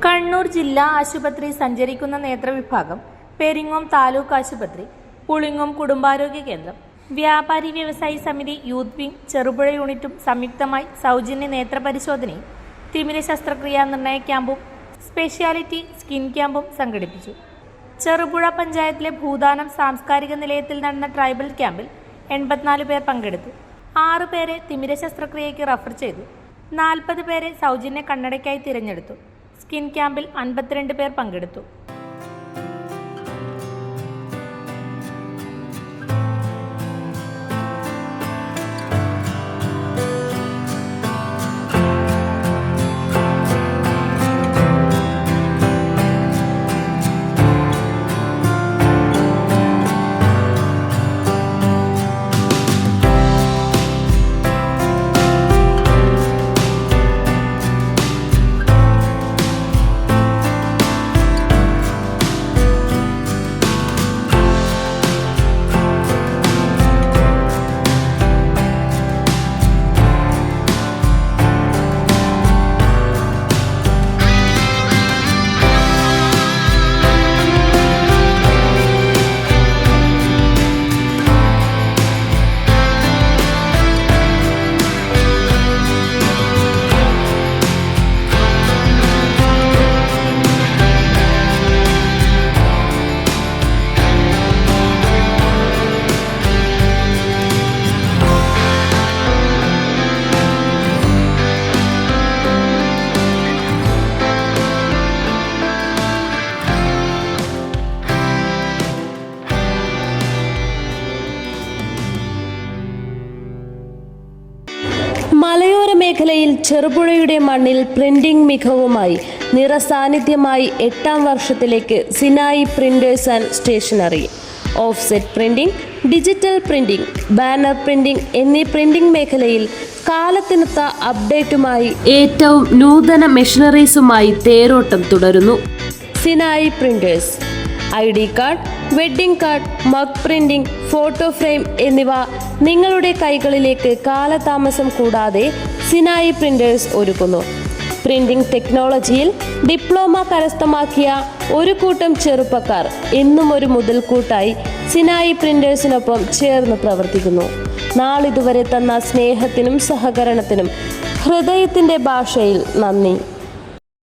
കണ്ണൂർ ജില്ലാ ആശുപത്രി സഞ്ചരിക്കുന്ന നേത്രവിഭാഗം, പെരിങ്ങോം താലൂക്ക് ആശുപത്രി, പുളിങ്ങോം കുടുംബാരോഗ്യ കേന്ദ്രം, വ്യാപാരി വ്യവസായി സമിതി യൂത്ത് വിംഗ്, ചെറുപുഴ യൂണിറ്റും സംയുക്തമായി സൗജന്യ നേത്രപരിശോധനയും തിമിര ശസ്ത്രക്രിയാ നിർണയ ക്യാമ്പും സ്പെഷ്യാലിറ്റി സ്കിൻ ക്യാമ്പും സംഘടിപ്പിച്ചു. ചെറുപുഴ പഞ്ചായത്തിലെ ഭൂദാനം സാംസ്കാരിക നിലയത്തിൽ നടന്ന ട്രൈബൽ ക്യാമ്പിൽ 84 പേർ പങ്കെടുത്തു. 6 പേരെ തിമിര ശസ്ത്രക്രിയയ്ക്ക് റഫർ ചെയ്തു. 40 പേരെ സൗജന്യ കണ്ണടയ്ക്കായി തിരഞ്ഞെടുത്തു. സ്കിൻ ക്യാമ്പിൽ 52 പേർ പങ്കെടുത്തു. മലയോര മേഖലയിൽ ചെറുപുഴയുടെ മണ്ണിൽ പ്രിന്റിംഗ് മികവുമായി നിറസാന്നിധ്യമായി 8ാം വർഷത്തിലേക്ക് Sinai printers and stationery. Offset printing, digital printing, banner printing എന്നീ പ്രിന്റിംഗ് മേഖലയിൽ കാലത്തിനൊത്ത അപ്ഡേറ്റുമായി ഏറ്റവും നൂതന മെഷീനറീസുമായി തേരോട്ടം തുടരുന്നു. Sinai printers ID card, wedding card, mug printing, photo frame എന്നിവ നിങ്ങളുടെ കൈകളിലേക്ക് കാലതാമസം കൂടാതെ സിനായി പ്രിന്റേഴ്സ് ഒരുക്കുന്നു. പ്രിന്റിംഗ് ടെക്നോളജിയിൽ ഡിപ്ലോമ കരസ്ഥമാക്കിയ ഒരു കൂട്ടം ചെറുപ്പക്കാർ എന്നും ഒരു മുതൽക്കൂട്ടായി സിനായി പ്രിന്റേഴ്സിനൊപ്പം ചേർന്ന് പ്രവർത്തിക്കുന്നു. നാളിതുവരെ തന്ന സ്നേഹത്തിനും സഹകരണത്തിനും ഹൃദയത്തിൻ്റെ ഭാഷയിൽ നന്ദി.